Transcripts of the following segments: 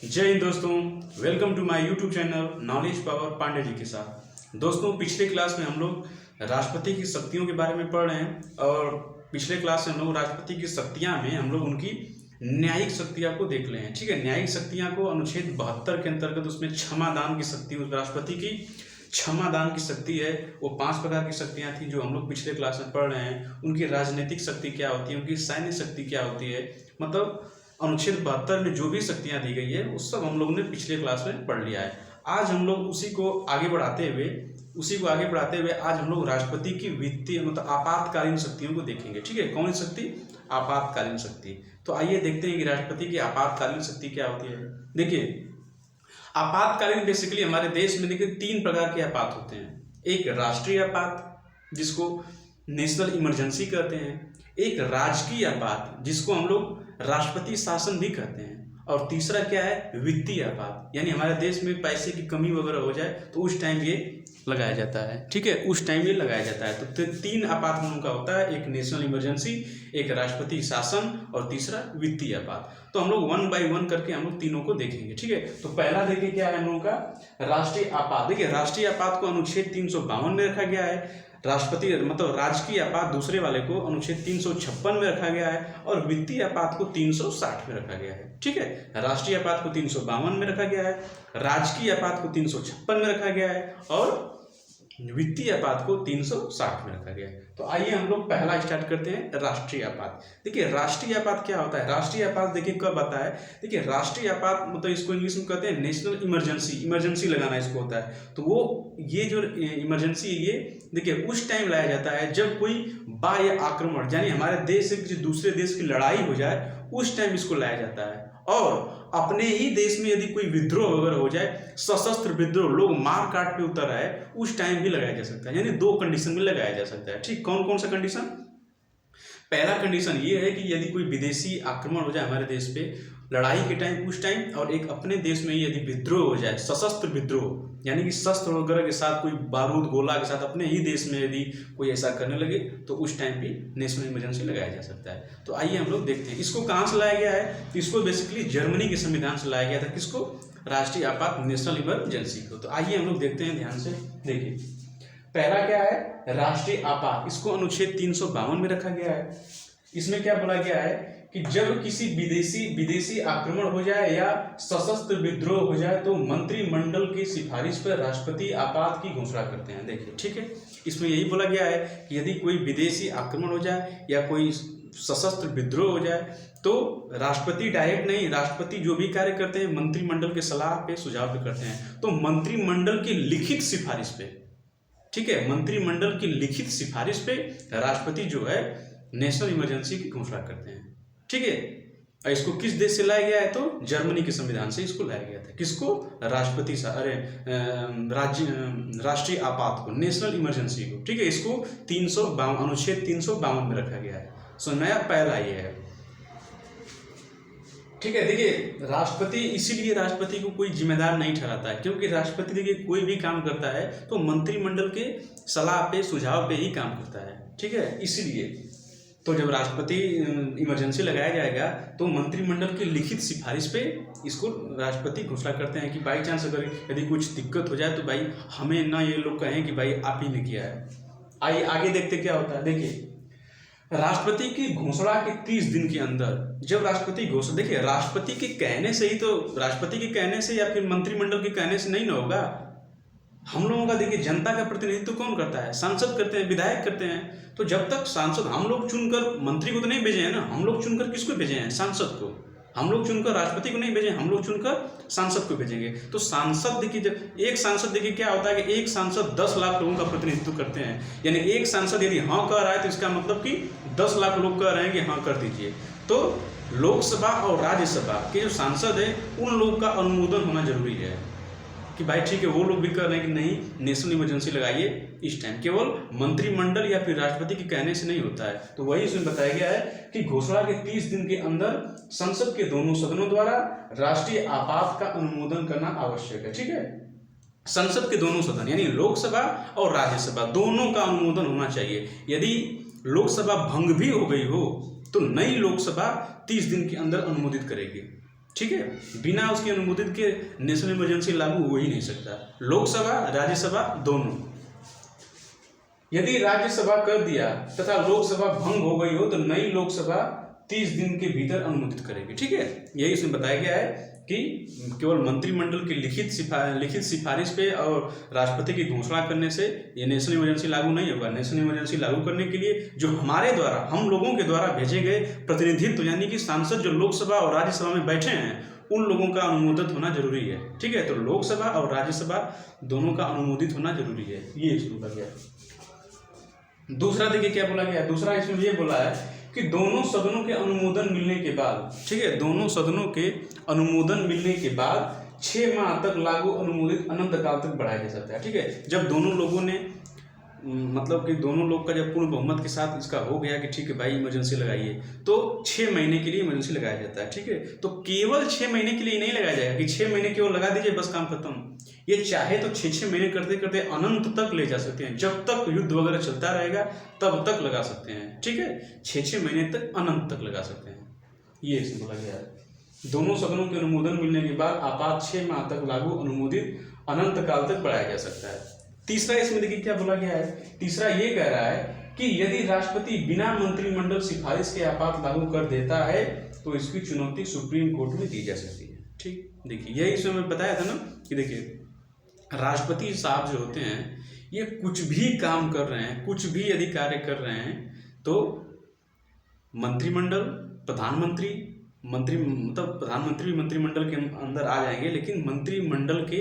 जय हिंद दोस्तों, welcome to my YouTube channel knowledge power Pandey ji के साथ। दोस्तों, पिछले क्लास में हम लोग राष्ट्रपति की शक्तियों के बारे में पढ़ रहे हैं और पिछले क्लास में हम लोग राष्ट्रपति की शक्तियां में हम लोग उनकी न्यायिक शक्तियां को देख रहे हैं। ठीक है, न्यायिक शक्तियां को अनुच्छेद 72 के अंतर्गत उसमें क्षमादान की शक्ति, उस राष्ट्रपति की क्षमादान की शक्ति है। वो 5 प्रकार की शक्तियां थी जो हम लोग पिछले क्लास में पढ़ रहे हैं। उनकी राजनीतिक शक्ति क्या होती है, उनकी सैन्य शक्ति क्या होती है, मतलब अनुच्छेद 72 में जो भी शक्तियां दी गई है वो सब हम लोगों ने पिछले क्लास में पढ़ लिया है। आज हम लोग उसी को आगे बढ़ाते हुए आज हम लोग राष्ट्रपति की वित्तीय मतलब आपातकालीन शक्तियों को देखेंगे। ठीक है, कौन सी शक्ति? आपातकालीन शक्ति। तो आइए देखते हैं कि राष्ट्रपति की आपातकालीन शक्ति क्या होती है। देखिए, आपातकालीन बेसिकली हमारे देश में देखिए 3 प्रकार के आपात होते हैं। एक राष्ट्रीय आपात जिसको नेशनल इमरजेंसी कहते हैं, एक राजकीय आपात जिसको हम लोग राष्ट्रपति शासन भी कहते हैं, और तीसरा क्या है? वित्तीय आपात, यानी हमारे देश में पैसे की कमी वगैरह हो जाए तो उस टाइम ये लगाया जाता है। ठीक है, उस टाइम ये लगाया जाता है। तो 3 आपात हम लोग का होता है, एक नेशनल इमरजेंसी, एक राष्ट्रपति शासन और तीसरा वित्तीय आपात। तो हम लोग 1 बाय 1 करके हम लोग तीनों को देखेंगे। ठीक है, तो पहला देखिए क्या है हम लोगों का राष्ट्रीय आपात। देखिए, राष्ट्रीय आपात को अनुच्छेद 352 में रखा गया है। राष्ट्रपति मतलब राजकीय आपात दूसरे वाले को अनुच्छेद 356 में रखा गया है और वित्तीय आपात को 360 में रखा गया है। ठीक है, राष्ट्रीय आपात को 352 में रखा गया है, राजकीय आपात को 356 में रखा गया है और वित्तीय आपात को 360 में रखा गया है। तो आइए हम लोग पहला स्टार्ट करते हैं राष्ट्रीय आपात। देखिए, राष्ट्रीय आपात क्या होता है? राष्ट्रीय आपात देखिए कब आता है। देखिए, राष्ट्रीय आपात मतलब इसको इंग्लिश में कहते हैं नेशनल इमरजेंसी। इमरजेंसी लगाना इसको होता है। तो वो ये जो इमरजेंसी है ये देखिए उस टाइम लाया जाता है जब कोई बाह्य आक्रमण यानी हमारे देश से किसी दूसरे देश की लड़ाई हो जाए, उस टाइम इसको लाया जाता है। और अपने ही देश में यदि कोई विद्रोह वगैरह हो जाए, सशस्त्र विद्रोह, लोग मार काट पे उतर आए, उस टाइम भी लगाया जा सकता है। यानी 2 कंडीशन में लगाया जा सकता है। ठीक, कौन कौन सा कंडीशन? पहला कंडीशन ये है कि यदि कोई विदेशी आक्रमण हो जाए हमारे देश पे लड़ाई के टाइम, उस टाइम, और एक अपने देश में यदि विद्रोह हो जाए, सशस्त्र विद्रोह यानी कि शस्त्र वगैरह के साथ, कोई बारूद गोला के साथ अपने ही देश में यदि कोई ऐसा करने लगे तो उस टाइम भी नेशनल इमरजेंसी लगाया जा सकता है। तो आइए हम लोग देखते हैं इसको कहाँ से लाया गया है। इसको बेसिकली जर्मनी के संविधान से लाया गया था। किसको? राष्ट्रीय आपात नेशनल इमरजेंसी को। तो आइए हम लोग देखते हैं ध्यान से। देखिए, पहला क्या है? राष्ट्रीय आपात। इसको अनुच्छेद 352 में रखा गया है। इसमें क्या बोला गया है कि जब किसी विदेशी आक्रमण हो जाए या सशस्त्र विद्रोह हो जाए तो मंत्रिमंडल की सिफारिश पर राष्ट्रपति आपात की घोषणा करते हैं। देखिए, ठीक है, इसमें यही बोला गया है कि यदि कोई विदेशी आक्रमण हो जाए या कोई सशस्त्र विद्रोह हो जाए तो राष्ट्रपति डायरेक्ट नहीं, राष्ट्रपति जो भी कार्य करते हैं मंत्रिमंडल के सलाह पे, सुझाव पे करते हैं। तो मंत्रिमंडल की लिखित सिफारिश पे, ठीक है, मंत्रिमंडल की लिखित सिफारिश पे राष्ट्रपति जो है नेशनल इमरजेंसी की घोषणा करते हैं। ठीक है, इसको किस देश से लाया गया है? तो जर्मनी के संविधान से इसको लाया गया था। किसको? राष्ट्रपति राष्ट्रीय आपात को, नेशनल इमरजेंसी को। ठीक है, इसको अनुच्छेद 352 में रखा गया है। सो नया पहला ये है। ठीक है, देखिए, राष्ट्रपति इसीलिए राष्ट्रपति को कोई जिम्मेदार नहीं ठहराता है, क्योंकि राष्ट्रपति देखिए कोई भी काम करता है तो मंत्रिमंडल के सलाह पे, सुझाव पे ही काम करता है। ठीक है, इसीलिए तो जब राष्ट्रपति इमरजेंसी लगाया जाएगा तो मंत्रिमंडल की लिखित सिफारिश पे इसको राष्ट्रपति घोषणा करते हैं कि बाई चांस अगर यदि कुछ दिक्कत हो जाए तो भाई हमें ना ये लोग कहें कि भाई आप ही ने किया है। आइए आगे देखते क्या होता है। देखिए, राष्ट्रपति की घोषणा के 30 दिन के अंदर जब राष्ट्रपति घोषणा, देखिए राष्ट्रपति के कहने से ही तो, राष्ट्रपति के कहने से या फिर मंत्रिमंडल के कहने से नहीं ना होगा। हम लोगों का देखिए जनता का प्रतिनिधित्व कौन करता है? सांसद करते हैं, विधायक करते हैं। तो जब तक सांसद, हम लोग चुनकर मंत्री को तो नहीं भेजे हैं ना, हम लोग चुनकर किसको भेजे हैं? सांसद को। हम लोग चुनकर राष्ट्रपति को नहीं भेजे, हम लोग चुनकर सांसद को भेजेंगे। तो सांसद देखिए, जब एक सांसद देखिए क्या होता है कि एक सांसद 10 लाख लोगों का प्रतिनिधित्व करते हैं। यानी एक सांसद यदि हाँ कह रहा है तो इसका मतलब कि 10 लाख लोग कह रहे हैं कि हाँ कर दीजिए। तो लोकसभा और राज्यसभा के जो सांसद है उन लोगों का अनुमोदन होना जरूरी है कि भाई ठीक है, वो लोग भी कह रहे हैं कि नहीं नेशनल इमरजेंसी लगाइए इस टाइम। केवल मंत्रिमंडल या फिर राष्ट्रपति के कहने से नहीं होता है। तो वही इसमें बताया गया है कि घोषणा के 30 दिन के अंदर संसद के दोनों सदनों द्वारा राष्ट्रीय आपात का अनुमोदन करना आवश्यक है। ठीक है, संसद के दोनों सदन यानी लोकसभा और राज्यसभा दोनों का अनुमोदन होना चाहिए। यदि लोकसभा भंग भी हो गई हो तो नई लोकसभा 30 दिन के अंदर अनुमोदित करेगी। ठीक है, बिना उसकी अनुमोदित के नेशनल इमरजेंसी लागू हो ही नहीं सकता। लोकसभा राज्यसभा दोनों, यदि राज्यसभा कर दिया तथा लोकसभा भंग हो गई हो तो नई लोकसभा 30 दिन के भीतर अनुमोदित करेगी। ठीक है, यही इसमें बताया गया है कि केवल मंत्रिमंडल की लिखित सिफारिश पे और राष्ट्रपति की घोषणा करने से ये नेशनल इमरजेंसी लागू नहीं होगा। नेशनल इमरजेंसी लागू करने के लिए जो हमारे द्वारा, हम लोगों के द्वारा भेजे गए प्रतिनिधित्व यानी कि सांसद जो लोकसभा और राज्यसभा में बैठे हैं उन लोगों का अनुमोदित होना जरूरी है। ठीक है, तो लोकसभा और राज्यसभा दोनों का अनुमोदित होना जरूरी है, ये इसमें बोला गया। दूसरा देखिए क्या बोला गया, दूसरा इसमें ये बोला है कि दोनों सदनों के अनुमोदन मिलने के बाद, ठीक है, दोनों सदनों के अनुमोदन मिलने के बाद 6 माह तक लागू अनुमोदित अनंत काल तक बढ़ाया जा सकता है। ठीक है, जब दोनों लोगों ने मतलब कि दोनों लोग का जब पूर्ण बहुमत के साथ इसका हो गया कि ठीक है भाई इमरजेंसी लगाइए, तो 6 महीने के लिए इमरजेंसी लगाया जाता है। ठीक है, तो केवल 6 महीने के लिए नहीं लगाया जाएगा कि 6 महीने केवल लगा दीजिए बस काम खत्म। ये चाहे तो 6 महीने करते करते अनंत तक ले जा सकते हैं, जब तक युद्ध वगैरह चलता रहेगा तब तक लगा सकते हैं। ठीक है, 6 महीने तक अनंत तक लगा सकते हैं, ये इसमें बोला गया है। दोनों सदनों के अनुमोदन मिलने के बाद आपात 6 माह तक लागू अनुमोदित अनंत काल तक बढ़ाया जा सकता है। तीसरा इसमें देखिए क्या बोला गया है, तीसरा ये कह रहा है कि यदि राष्ट्रपति बिना मंत्रिमंडल सिफारिश के आपात लागू कर देता है तो इसकी चुनौती सुप्रीम कोर्ट में दी जा सकती है। ठीक, देखिए यही इसमें मैं बताया था ना कि देखिए राष्ट्रपति साहब जो होते हैं ये कुछ भी काम कर रहे हैं, कुछ भी यदि कार्य कर रहे हैं तो मंत्रिमंडल, प्रधानमंत्री, प्रधानमंत्री मंत्रिमंडल के अंदर आ जाएंगे, लेकिन मंत्रिमंडल के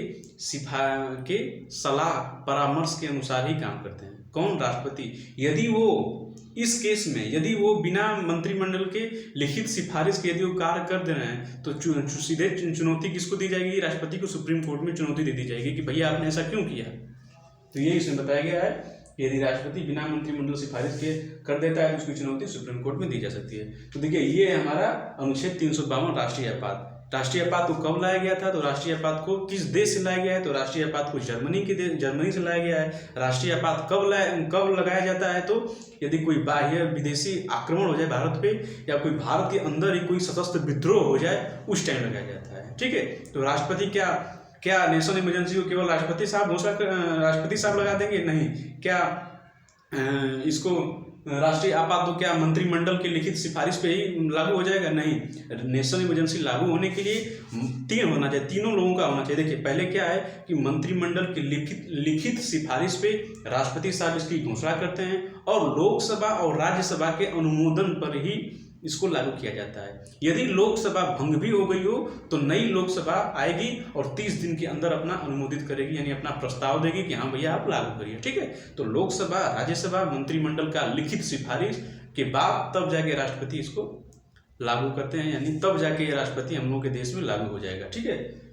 सलाह परामर्श के अनुसार ही काम करते हैं। कौन? राष्ट्रपति। यदि वो इस केस में यदि वो बिना मंत्रिमंडल के लिखित सिफारिश के यदि वो कार्य कर दे रहे हैं तो सीधे चुनौती किसको दी जाएगी? राष्ट्रपति को सुप्रीम कोर्ट में चुनौती दे दी जाएगी कि भैया आपने ऐसा क्यों किया। तो ये इसमें बताया गया है यदि राष्ट्रपति बिना मंत्रिमंडल सिफारिश के कर देता है तो उसकी चुनौती सुप्रीम कोर्ट में दी जा सकती है। तो देखिए ये हमारा अनुच्छेद 352 राष्ट्रीय आपात। राष्ट्रीय आपात को कब लाया गया था? तो राष्ट्रीय आपात को किस देश से लाया गया है? तो राष्ट्रीय आपात को जर्मनी से लाया गया है। राष्ट्रीय आपात कब लगाया जाता है? तो यदि कोई बाह्य विदेशी आक्रमण हो जाए भारत पे या कोई भारत के अंदर ही कोई सशस्त्र विद्रोह हो जाए उस टाइम लगाया जाता है। ठीक है, तो राष्ट्रपति क्या नेशनल इमरजेंसी को केवल राष्ट्रपति साहब लगा देंगे? नहीं। क्या इसको राष्ट्रीय आपात तो क्या मंत्रिमंडल की लिखित सिफारिश पे ही लागू हो जाएगा? नहीं। नेशनल इमरजेंसी लागू होने के लिए 3 होना चाहिए, तीनों लोगों का होना चाहिए। देखिए पहले क्या है कि मंत्रिमंडल की लिखित सिफारिश पे राष्ट्रपति साहब इसकी घोषणा करते हैं और लोकसभा और राज्यसभा के अनुमोदन पर ही इसको लागू किया जाता है। यदि लोकसभा भंग भी हो गई हो तो नई लोकसभा आएगी और 30 दिन के अंदर अपना अनुमोदित करेगी, यानी अपना प्रस्ताव देगी कि हाँ भैया आप लागू करिए। ठीक है, तो लोकसभा, राज्यसभा, मंत्रिमंडल का लिखित सिफारिश के बाद तब जाके राष्ट्रपति इसको लागू करते हैं, यानी तब जाके ये राष्ट्रपति हम लोग के देश में लागू हो जाएगा। ठीक है,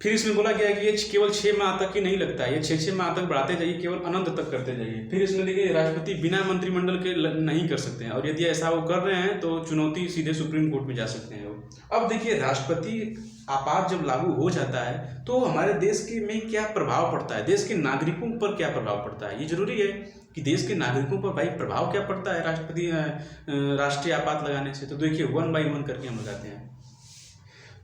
फिर इसमें बोला गया है कि ये केवल 6 माह तक ही नहीं लगता है, ये 6 माह तक बढ़ाते जाइए, केवल अनंत तक करते जाइए। फिर इसमें देखिए राष्ट्रपति बिना मंत्रिमंडल के नहीं कर सकते हैं और यदि ऐसा वो कर रहे हैं तो चुनौती सीधे सुप्रीम कोर्ट में जा सकते हैं वो। अब देखिए राष्ट्रपति आपात जब लागू हो जाता है तो हमारे देश के में क्या प्रभाव पड़ता है, देश के नागरिकों पर क्या प्रभाव पड़ता है। ये जरूरी है कि देश के नागरिकों पर भाई प्रभाव क्या पड़ता है राष्ट्रीय आपात लगाने से। तो देखिए 1 बाय 1 करके हम लगाते हैं।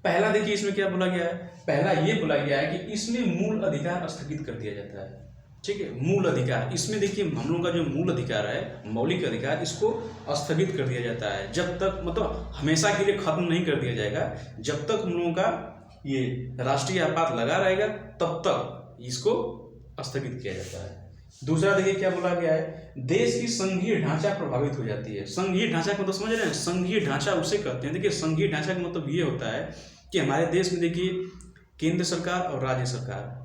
पहला देखिए इसमें क्या बोला गया है, पहला ये बोला गया है कि इसमें मूल अधिकार स्थगित कर दिया जाता है। ठीक है, मूल अधिकार, इसमें देखिए हम लोगों का जो मूल अधिकार है, मौलिक अधिकार, इसको स्थगित कर दिया जाता है। जब तक मतलब हमेशा के लिए खत्म नहीं कर दिया जाएगा, जब तक हम लोगों का ये राष्ट्रीय आपात लगा रहेगा तब तक इसको स्थगित किया जाता है। दूसरा देखिए क्या बोला गया है, देश की संघीय ढांचा प्रभावित हो जाती है। संघीय ढांचा का मतलब समझ रहे हैं, संघीय ढांचा उसे कहते हैं। देखिए संघीय ढांचा का मतलब ये होता है कि हमारे देश में देखिए केंद्र सरकार और राज्य सरकार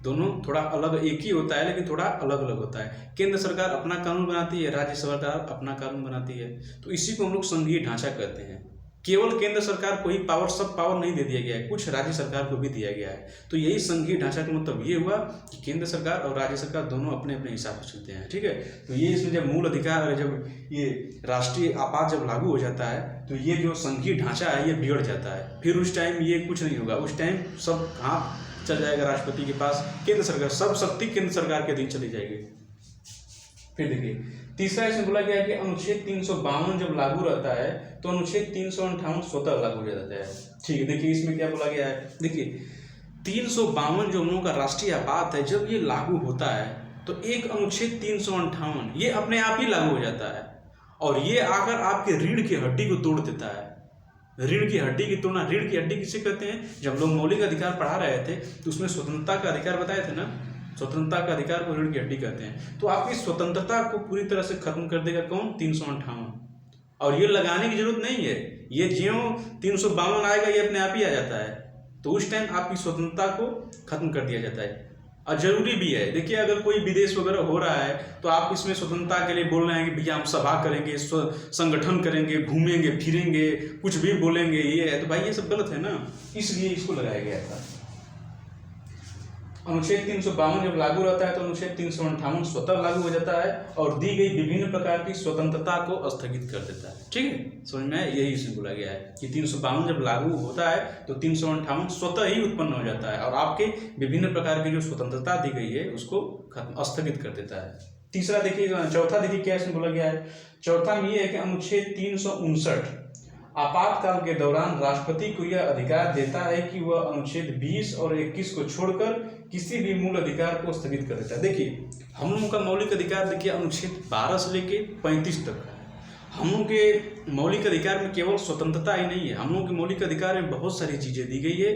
दोनों थोड़ा अलग, एक ही होता है लेकिन थोड़ा अलग अलग होता है। केंद्र सरकार अपना कानून बनाती है, राज्य सरकार अपना कानून बनाती है, तो इसी को हम लोग संघीय ढांचा कहते हैं। केवल केंद्र सरकार को ही पावर, सब पावर नहीं दे दिया गया है, कुछ राज्य सरकार को भी दिया गया है। तो यही संघीय ढांचा का मतलब ये हुआ कि केंद्र सरकार और राज्य सरकार दोनों अपने अपने हिसाब से चलते हैं। ठीक है, तो ये इसमें जब मूल अधिकार, जब ये राष्ट्रीय आपात जब लागू हो जाता है तो ये जो संघीय ढांचा है ये बिगड़ जाता है। फिर उस टाइम ये कुछ नहीं होगा, उस टाइम सब हाथ चल जाएगा राष्ट्रपति के पास, केंद्र सरकार, सब शक्ति केंद्र सरकार के अधीन चली जाएगी। फिर देखिए तीसरा इसमें बोला गया है कि अनुच्छेद 352 जब लागू रहता है तो अनुच्छेद 358 स्वतः लागू हो जाता है। ठीक है, देखिए इसमें क्या बोला गया है, देखिए 352 जो हम लोगों का राष्ट्रीय आपात है, जब ये लागू होता है तो एक अनुच्छेद 358 ये अपने आप ही लागू हो जाता है और ये आकर आपके रीढ़ की हड्डी को तोड़ देता है। रीढ़ की हड्डी की तोड़ना, रीढ़ की हड्डी किसे कहते हैं? जब लोग मौलिक अधिकार पढ़ा रहे थे तो उसमें स्वतंत्रता का अधिकार बताए थे ना, स्वतंत्रता का अधिकार को रीढ़ की हड्डी कहते हैं। तो आपकी स्वतंत्रता को पूरी तरह से खत्म कर देगा कौन? 358। और ये लगाने की जरूरत नहीं है, ये ज्यों 352 आएगा ये अपने आप ही आ जाता है। तो उस टाइम आपकी स्वतंत्रता को खत्म कर दिया जाता है और जरूरी भी है। देखिए अगर कोई विदेश वगैरह हो रहा है तो आप इसमें स्वतंत्रता के लिए बोल रहे हैं कि भैया हम सभा करेंगे, संगठन करेंगे, घूमेंगे फिरेंगे, कुछ भी बोलेंगे, ये है तो भाई ये सब गलत है ना, इसलिए इसको लगाया गया था। अनुच्छेद 352 जब लागू रहता है तो अनुच्छेद 358 स्वतः लागू हो जाता है और दी गई विभिन्न प्रकार की स्वतंत्रता को स्थगित कर देता है। ठीक है, समझ में यही इसमें बोला गया है कि 352 जब लागू होता है तो 358 स्वतः ही उत्पन्न हो जाता है और आपके विभिन्न प्रकार की जो स्वतंत्रता दी गई है उसको स्थगित कर देता है। तीसरा देखिए, चौथा देखिए क्या इसमें बोला गया है। चौथा में ये है कि अनुच्छेद 359 आपातकाल के दौरान राष्ट्रपति को यह अधिकार देता है कि वह अनुच्छेद 20 और 21 को छोड़कर किसी भी मूल अधिकार को स्थगित कर देता है। देखिए हम लोगों का मौलिक अधिकार देखिए अनुच्छेद 12 से लेके 35 तक है। हम लोगों के मौलिक अधिकार में केवल स्वतंत्रता ही नहीं है, हम लोगों के मौलिक अधिकार में बहुत सारी चीजें दी गई है।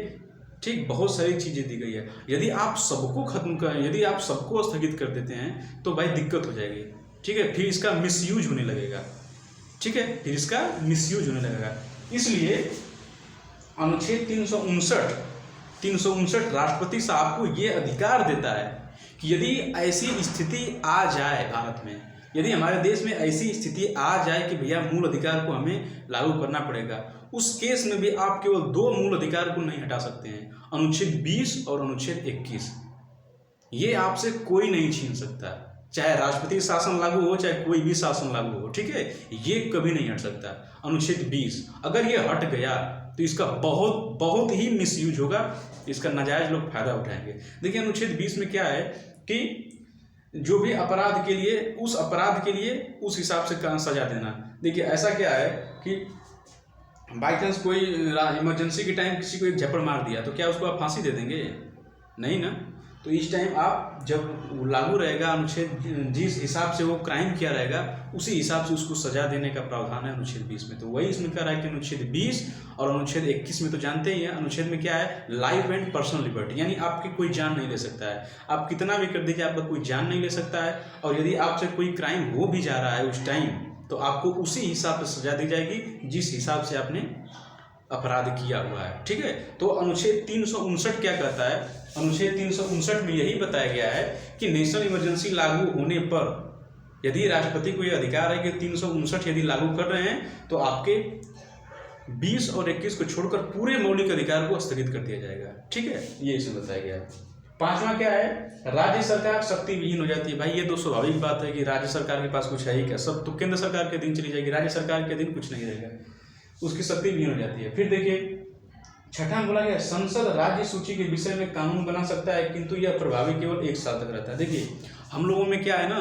ठीक, बहुत सारी चीजें दी गई है। यदि आप सबको खत्म कर, यदि आप सबको स्थगित कर देते हैं तो भाई दिक्कत हो जाएगी। ठीक है, फिर इसका मिसयूज होने लगेगा। ठीक है, फिर इसका मिसयूज होने लगेगा। इसलिए अनुच्छेद 359 राष्ट्रपति साहब को ये अधिकार देता है कि यदि ऐसी स्थिति आ जाए भारत में, यदि हमारे देश में ऐसी स्थिति आ जाए कि भैया मूल अधिकार को हमें लागू करना पड़ेगा, उस केस में भी आप केवल 2 मूल अधिकार को नहीं हटा सकते हैं, अनुच्छेद 20 और अनुच्छेद 21। ये आपसे कोई नहीं छीन सकता, चाहे राष्ट्रपति शासन लागू हो चाहे कोई भी शासन लागू हो। ठीक है, ये कभी नहीं हट सकता। अनुच्छेद 20 अगर ये हट गया तो इसका बहुत बहुत ही मिसयूज होगा, इसका नाजायज लोग फायदा उठाएंगे। देखिए अनुच्छेद 20 में क्या है कि जो भी अपराध के लिए, उस अपराध के लिए उस हिसाब से सजा देना। देखिए ऐसा क्या है कि बाई चांस कोई इमरजेंसी के टाइम किसी को एक झपड़ मार दिया तो क्या उसको आप फांसी दे देंगे? नहीं ना। तो इस टाइम आप जब लागू रहेगा अनुच्छेद, जिस हिसाब से वो क्राइम किया रहेगा उसी हिसाब से उसको सजा देने का प्रावधान है अनुच्छेद 20 में। तो वही इसमें कह रहा है कि अनुच्छेद 20 और अनुच्छेद 21 में तो जानते ही हैं, अनुच्छेद में क्या है, लाइफ एंड पर्सनल लिबर्टी, यानी आपकी कोई जान नहीं ले सकता है। आप कितना भी कर दीजिए आपका कोई जान नहीं ले सकता है। और यदि आपसे कोई क्राइम हो भी जा रहा है उस टाइम तो आपको उसी हिसाब से सजा दी जाएगी जिस हिसाब से आपने अपराध किया हुआ है। ठीक है, तो अनुच्छेद 359 क्या कहता है? अनुच्छेद 359 में यही बताया गया है कि नेशनल इमरजेंसी लागू होने पर यदि राष्ट्रपति को यह अधिकार है कि 359 यदि लागू कर रहे हैं तो आपके 20 और 21 को छोड़कर पूरे मौलिक अधिकार को स्थगित कर दिया जाएगा। ठीक है, ये इसमें बताया गया है। पांचवा क्या है, राज्य सरकार शक्ति विहीन हो जाती है। भाई ये तो स्वाभाविक बात है कि राज्य सरकार के पास कुछ है ही क्या, सब तो केंद्र सरकार के अधीन चली जाएगी, राज्य सरकार के अधीन कुछ नहीं रहेगा, उसकी शक्ति विहीन हो जाती है। फिर देखिए छठा बोला गया, संसद राज्य सूची के विषय में कानून बना सकता है किंतु यह प्रभावी केवल 1 साल तक रहता है। देखिए हम लोगों में क्या है ना,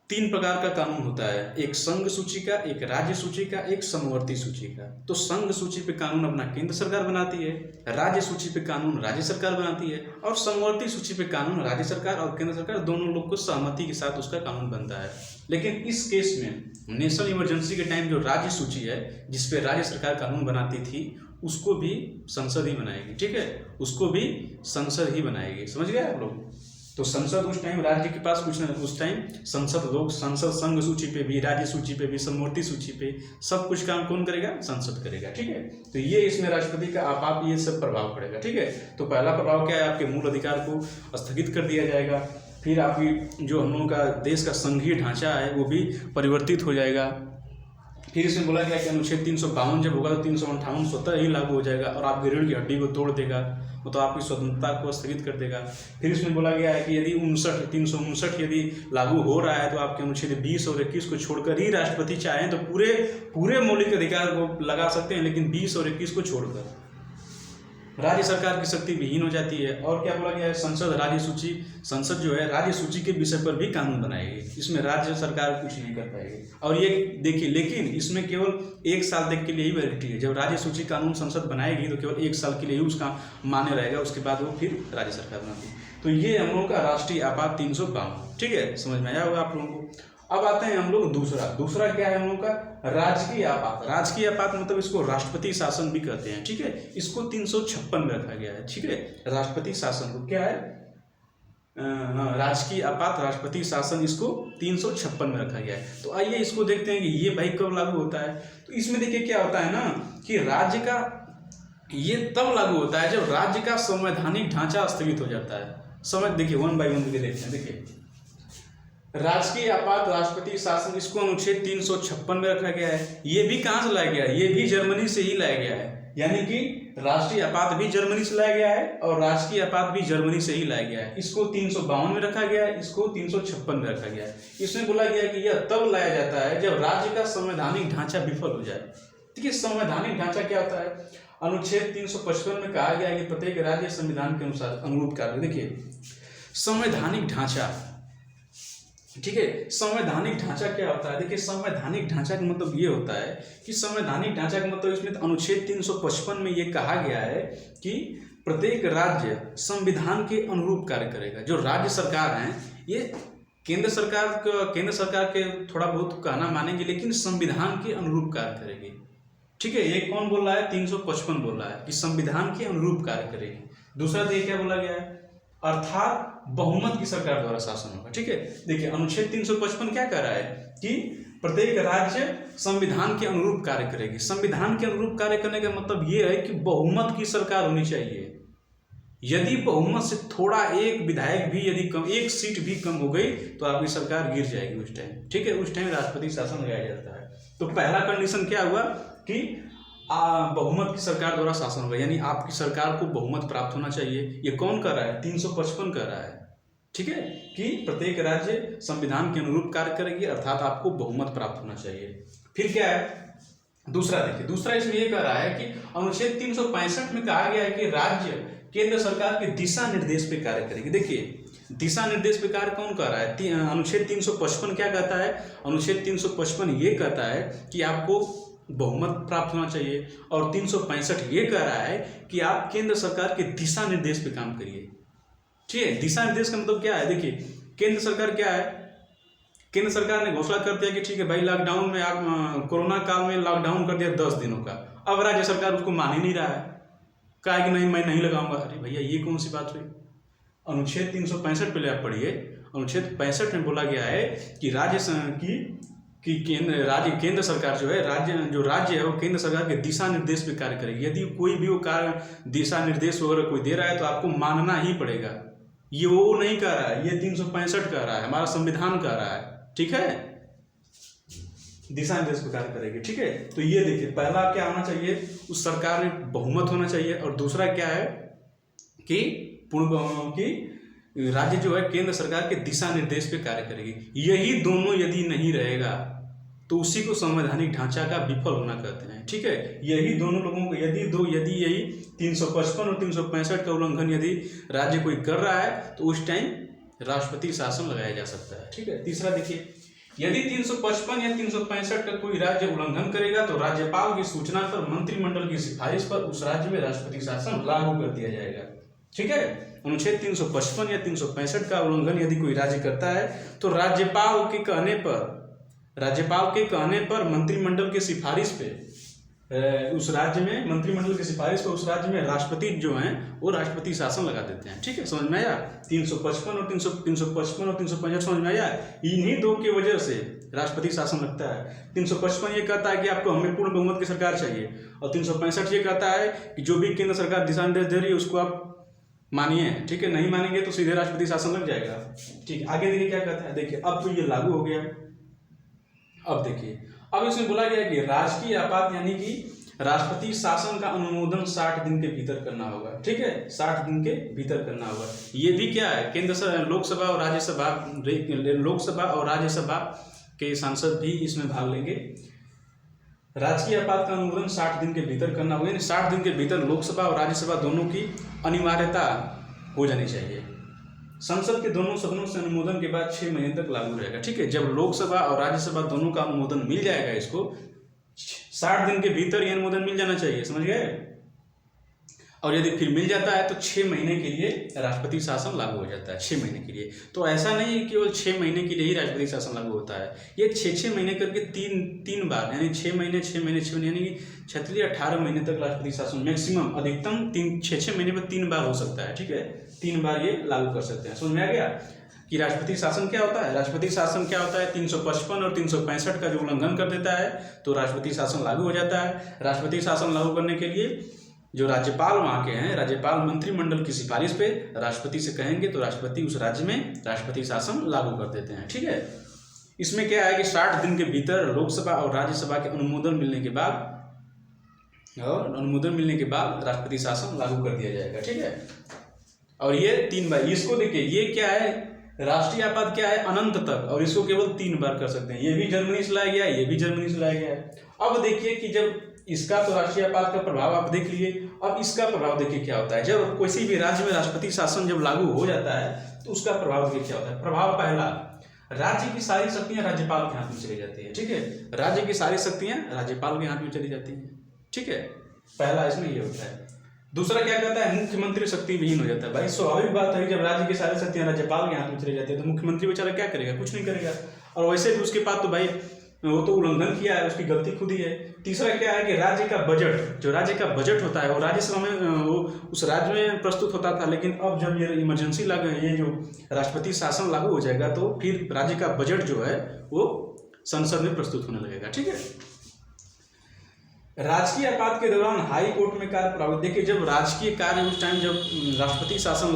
3 प्रकार का कानून होता है, एक संघ सूची का, एक राज्य सूची का, एक समवर्ती सूची का। तो संघ सूची पे कानून अपना केंद्र सरकार बनाती है, राज्य सूची पे कानून राज्य सरकार बनाती है और समवर्ती सूची पे कानून राज्य सरकार और केंद्र सरकार दोनों लोग को सहमति के साथ उसका कानून बनता है। लेकिन इस केस में नेशनल इमरजेंसी के टाइम जो राज्य सूची है जिसपे राज्य सरकार कानून बनाती थी उसको भी संसद ही बनाएगी। ठीक है, उसको भी संसद ही बनाएगी। समझ गए आप लोग? तो संसद उस टाइम राज्य के पास कुछ नहीं, उस टाइम संसद लोग, संसद संघ सूची पे भी, राज्य सूची पे भी, समवर्ती सूची पे सब कुछ काम कौन करेगा? संसद करेगा। ठीक है, तो ये इसमें राष्ट्रपति का आप ये सब प्रभाव पड़ेगा। ठीक है, तो पहला प्रभाव क्या है, आपके मूल अधिकार को स्थगित कर दिया जाएगा। फिर आपकी जो हम लोगों का देश का संघीय ढांचा है वो भी परिवर्तित हो जाएगा। फिर इसमें बोला गया कि अनुच्छेद 352 जब होगा तो 358 स्वतः ही लागू हो जाएगा और आपकी रीढ़ की हड्डी को तोड़ देगा, वो तो आपकी स्वतंत्रता को स्थगित कर देगा। फिर इसमें बोला गया है कि यदि 359 यदि लागू हो रहा है तो आपके अनुच्छेद 20 और 21 को छोड़कर ही राष्ट्रपति चाहें तो पूरे मौलिक अधिकार को लगा सकते हैं, लेकिन 20 और 21 को छोड़कर। राज्य सरकार की शक्ति विहीन हो जाती है। और क्या बोला गया है, संसद जो है राज्य सूची के विषय पर भी कानून बनाएगी, इसमें राज्य सरकार कुछ नहीं कर पाएगी। और ये देखिए, लेकिन इसमें केवल 1 साल तक के लिए ही वैलिडिटी है। जब राज्य सूची कानून संसद बनाएगी तो केवल 1 साल के लिए ही उसका मान्य रहेगा, उसके बाद वो फिर राज्य सरकार बनाती है। तो ये हम लोगों का राष्ट्रीय आपात 352, ठीक है, समझ में आया होगा आप लोगों को। अब आते हैं हम लोग दूसरा क्या है हम लोग का, राजकीय आपात। राजकीय आपात मतलब इसको राष्ट्रपति शासन भी कहते हैं, ठीक है, इसको 356 में रखा गया है, ठीक है। राष्ट्रपति शासन को क्या है, राजकीय आपात राष्ट्रपति शासन, इसको 356 में रखा गया है। तो आइए इसको देखते हैं कि ये भाई कब लागू होता है। तो इसमें देखिए क्या होता है ना कि राज्य का ये तब लागू होता है जब राज्य का संवैधानिक ढांचा स्थगित हो जाता है। समझ, देखिए 1 बाय 1 देखते हैं। देखिए राजकीय आपात राष्ट्रपति शासन, इसको अनुच्छेद 356 में रखा गया है। ये भी कहाँ से लाया गया है, ये भी जर्मनी से ही लाया गया है, यानी कि राष्ट्रीय आपात भी जर्मनी से लाया गया है और राजकीय आपात भी जर्मनी से ही लाया गया है। इसको 352 में रखा गया है, इसको 356 में रखा गया है। इसमें बोला गया है कि यह तब लाया जाता है जब राज्य का संवैधानिक ढांचा विफल हो जाए। ठीक है, संवैधानिक ढांचा क्या होता है, अनुच्छेद 355 में कहा गया है कि प्रत्येक राज्य संविधान के अनुसार अनुरूप कार्य। देखिए संवैधानिक ढांचा, ठीक है, संवैधानिक ढांचा क्या होता है, देखिए संवैधानिक ढांचा का मतलब ये होता है कि संवैधानिक ढांचा का मतलब इसमें अनुच्छेद 355 में ये कहा गया है कि प्रत्येक राज्य संविधान के अनुरूप कार्य करेगा। जो राज्य सरकार हैं ये केंद्र सरकार के थोड़ा बहुत कहना मानेंगे, लेकिन संविधान के अनुरूप कार्य करेगी। ठीक है, ये कौन बोल रहा है, 355 बोल रहा है कि संविधान के अनुरूप कार्य करेगी। दूसरा देखिए क्या बोला गया है, अर्थात बहुमत की सरकार द्वारा शासन होगा। ठीक है, देखिए अनुच्छेद 355 क्या कह रहा है कि प्रत्येक राज्य संविधान के अनुरूप कार्य करेगी। संविधान के अनुरूप कार्य करने का मतलब ये है कि बहुमत की सरकार होनी चाहिए। यदि बहुमत से थोड़ा एक विधायक भी यदि कम, एक सीट भी कम हो गई तो आपकी सरकार गिर जाएगी उस टाइम। ठीक है, उस टाइम राष्ट्रपति शासन लगाया जाता है। तो पहला कंडीशन क्या हुआ कि बहुमत की सरकार द्वारा शासन होगा, यानी आपकी सरकार को बहुमत प्राप्त होना चाहिए। ये कौन कर रहा है, 355 कर रहा है। ठीक है, कि प्रत्येक राज्य संविधान के अनुरूप कार्य करेगी, अर्थात आपको बहुमत प्राप्त होना चाहिए। फिर क्या है दूसरा, देखिए दूसरा इसमें ये कह रहा है कि अनुच्छेद 365 में कहा गया है कि राज्य केंद्र सरकार के दिशा निर्देश पे कार्य करेगी। देखिए दिशा निर्देश पे कार्य कौन कर रहा है, अनुच्छेद 355 क्या कहता है, अनुच्छेद 355 ये कहता है कि आपको बहुमत प्राप्त होना चाहिए, और 365 ये कह रहा है कि आप केंद्र सरकार के दिशा निर्देश पे काम करिए। ठीक है, दिशा निर्देश का मतलब क्या है, देखिए केंद्र सरकार क्या है, केंद्र सरकार ने घोषणा कर दिया कि ठीक है भाई लॉकडाउन में आप कोरोना काल में लॉकडाउन कर दिया 10 दिनों का। अब राज्य सरकार उसको मान ही नहीं रहा है, कहा कि नहीं मैं नहीं लगाऊंगा। अरे भैया ये कौन सी बात हुई, अनुच्छेद 365 पहले आप पढ़िए। अनुच्छेद 65 में बोला गया है कि केंद्र सरकार जो है राज्य है वो केंद्र सरकार के दिशा निर्देश पे कार्य करेगी। यदि कोई भी वो कार्य दिशा निर्देश वगैरह कोई दे रहा है तो आपको मानना ही पड़ेगा। ये वो नहीं कह रहा है, ये 365 कह रहा है, हमारा संविधान कह रहा है। ठीक है, दिशा निर्देश पे कार्य करेगी। ठीक है, तो ये देखिए पहला क्या होना चाहिए, उस सरकार में बहुमत होना चाहिए, और दूसरा क्या है कि राज्य जो है केंद्र सरकार के दिशा निर्देश पे कार्य करेगी। यही दोनों यदि नहीं रहेगा तो उसी को संवैधानिक ढांचा का विफल होना कहते हैं। ठीक है, यही दोनों लोगों को यदि यही 355 और 365 का उल्लंघन यदि राज्य कोई कर रहा है तो उस टाइम राष्ट्रपति शासन लगाया जा सकता है। ठीक है, तीसरा देखिए, यदि 355 या 365 का कोई राज्य उल्लंघन करेगा तो राज्यपाल की सूचना पर मंत्रिमंडल की सिफारिश पर उस राज्य में राष्ट्रपति शासन लागू कर दिया जाएगा। ठीक है, अनुच्छेद 355 या 365 का उल्लंघन यदि कोई राज्य करता है तो राज्यपाल के कहने पर मंत्रिमंडल की सिफारिश पे उस राज्य में राष्ट्रपति जो हैं वो राष्ट्रपति शासन लगा देते हैं। ठीक है, समझ में आया, 355 और 365 समझ में आया। इन्हीं दो की वजह से राष्ट्रपति शासन लगता है। 355 ये कहता है कि आपको हमें पूर्ण बहुमत की सरकार चाहिए, और 365 ये कहता है कि जो भी केंद्र सरकार दिशा निर्देश दे रही है उसको आप मानिए। ठीक है, नहीं मानेंगे तो सीधे राष्ट्रपति शासन लग जाएगा। ठीक है, आगे देखिए क्या कहता है, देखिए अब तो ये लागू हो गया। अब देखिए, अब इसमें बोला गया कि राजकीय आपात यानी कि राष्ट्रपति शासन का अनुमोदन 60 दिन के भीतर करना होगा। ठीक है, 60 दिन के भीतर करना होगा। ये भी क्या है, लोकसभा और राज्यसभा के सांसद भी इसमें भाग लेंगे। राजकीय आपात का अनुमोदन 60 दिन के भीतर करना होगा, यानी 60 दिन के भीतर लोकसभा और राज्यसभा दोनों की अनिवार्यता हो जानी चाहिए। संसद के दोनों सदनों से अनुमोदन के बाद 6 महीने तक लागू रहेगा। ठीक है, जब लोकसभा और राज्यसभा दोनों का अनुमोदन मिल जाएगा, इसको 60 दिन के भीतर ये अनुमोदन मिल जाना चाहिए, समझ गए। और यदि फिर मिल जाता है तो 6 महीने के लिए राष्ट्रपति शासन लागू हो जाता है, 6 महीने के लिए। तो ऐसा नहीं है केवल 6 महीने के लिए ही राष्ट्रपति शासन लागू होता है, ये 6 महीने करके तीन बार, यानी 6 महीने 6 महीने 6 महीने, यानी 18 महीने तक राष्ट्रपति शासन मैक्सिमम, अधिकतम 6 महीने में 3 बार हो सकता है। ठीक है, 3 बार ये लागू कर सकते हैं। समझ में आ गया कि राष्ट्रपति शासन क्या होता है। राष्ट्रपति शासन क्या होता है, 355 और 365 का जो उल्लंघन कर देता है तो राष्ट्रपति शासन लागू हो जाता है। राष्ट्रपति शासन लागू करने के लिए जो राज्यपाल वहाँ के हैं, राज्यपाल मंत्रिमंडल की सिफारिश पे राष्ट्रपति से कहेंगे तो राष्ट्रपति उस राज्य में राष्ट्रपति शासन लागू कर देते हैं। ठीक है, इसमें क्या है कि 60 दिन के भीतर लोकसभा और राज्यसभा के अनुमोदन मिलने के बाद राष्ट्रपति शासन लागू कर दिया जाएगा। ठीक है, और ये 3 बार, इसको देखिए, ये क्या है, राष्ट्रीय आपात क्या है, अनंत तक, और इसको केवल 3 बार कर सकते हैं। ये भी जर्मनी से लाया गया है, ये भी जर्मनी से लाया गया है। अब देखिए कि जब इसका तो राष्ट्रीय आपात का प्रभाव आप देख लिए, अब इसका प्रभाव देखिए क्या होता है। जब किसी भी राज्य में राष्ट्रपति शासन जब लागू हो जाता है तो उसका प्रभाव देखिए क्या होता है। प्रभाव पहला, राज्य की सारी शक्तियां राज्यपाल के हाथ में चली जाती है। ठीक है, राज्य की सारी शक्तियां राज्यपाल के हाथ में चली जाती हैं। ठीक है, पहला इसमें ये होता है। दूसरा क्या कहता है, मुख्यमंत्री शक्ति विहीन हो जाता है। भाई स्वाभाविक बात है, जब राज्य की सारी शक्तियां राज्यपाल के हाथ में चली जाती है तो मुख्यमंत्री बेचारा क्या करेगा, कुछ नहीं करेगा। और वैसे भी उसके पास तो भाई वो तो उल्लंघन किया है, उसकी गलती खुद ही है। तीसरा क्या है कि राज्य का बजट, जो राज्य का बजट होता है वो राज्यसभा में वो उस राज्य में प्रस्तुत होता था, लेकिन अब जब ये इमरजेंसी लागू, ये जो राष्ट्रपति शासन लागू हो जाएगा तो फिर राज्य का बजट जो है वो संसद में प्रस्तुत होने लगेगा। ठीक है, राजकीय आपात के दौरान हाई कोर्ट में कार्य प्रभावित, देखिए जब राजकीय कार्य उस टाइम जब राष्ट्रपति शासन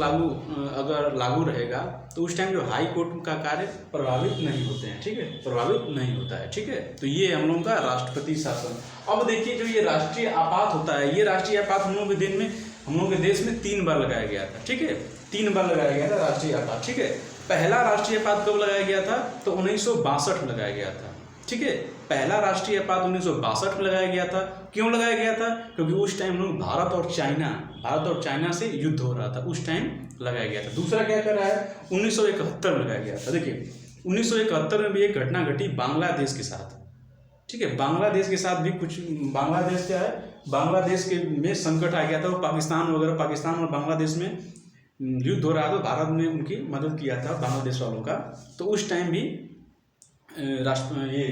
अगर लागू रहेगा तो उस टाइम जो हाई कोर्ट का कार्य प्रभावित नहीं होते हैं। ठीक है, प्रभावित नहीं होता है। ठीक है, तो ये हम लोगों का राष्ट्रपति शासन। अब देखिए जो ये राष्ट्रीय आपात होता है, ये राष्ट्रीय आपात हम लोगों के देश में 3 बार लगाया गया था। ठीक है, 3 बार लगाया गया था राष्ट्रीय आपात। ठीक है, पहला राष्ट्रीय आपात कब लगाया गया था, तो 1962 में लगाया गया था। ठीक है, पहला राष्ट्रीय आपात 1962 में लगाया गया था। क्यों लगाया गया था, क्योंकि उस टाइम लोग भारत और चाइना से युद्ध हो रहा था, उस टाइम लगाया गया था। दूसरा क्या कर रहा है, 1971 में लगाया गया था। देखिए 1971 में भी एक घटना घटी बांग्लादेश के साथ। ठीक है, बांग्लादेश के साथ भी कुछ, बांग्लादेश क्या है, बांग्लादेश के में संकट आ गया था, वो पाकिस्तान और बांग्लादेश में युद्ध हो रहा था, भारत ने उनकी मदद किया था बांग्लादेश वालों का। तो उस टाइम भी ये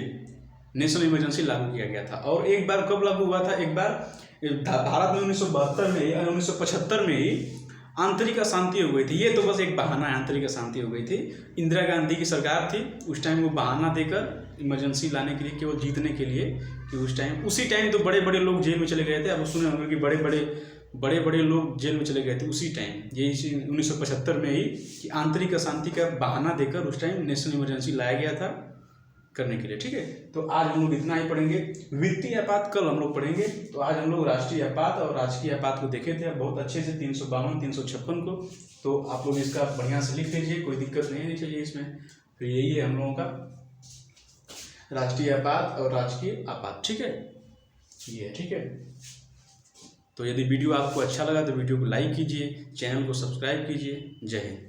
नेशनल इमरजेंसी लागू किया गया था। और एक बार कब लागू हुआ था, एक बार भारत में 1975 में ही आंतरिक अशांति हो गई थी। ये तो बस एक बहाना है, आंतरिक अशांति हो गई थी। इंदिरा गांधी की सरकार थी उस टाइम, वो बहाना देकर इमरजेंसी लाने के लिए, केवल जीतने के लिए, कि उसी टाइम तो बड़े बड़े लोग जेल में चले गए थे। अब सुने होंगे कि बड़े बड़े लोग जेल में चले गए थे उसी टाइम, यही 1975 में ही, कि आंतरिक अशांति का बहाना देकर उस टाइम नेशनल इमरजेंसी लाया गया था करने के लिए। ठीक है, तो आज हम लोग इतना ही पढ़ेंगे। वित्तीय आपात कल हम लोग पढ़ेंगे। तो आज हम लोग राष्ट्रीय आपात और राजकीय आपात को देखे थे बहुत अच्छे से, 352 356 को। तो आप लोग इसका बढ़िया से लिख लीजिए, कोई दिक्कत नहीं चाहिए इसमें। फिर यही है हम लोगों का राष्ट्रीय आपात और राजकीय आपात। ठीक है, ये ठीक है। तो यदि वीडियो आपको अच्छा लगा तो वीडियो को लाइक कीजिए, चैनल को सब्सक्राइब कीजिए। जय हिंद।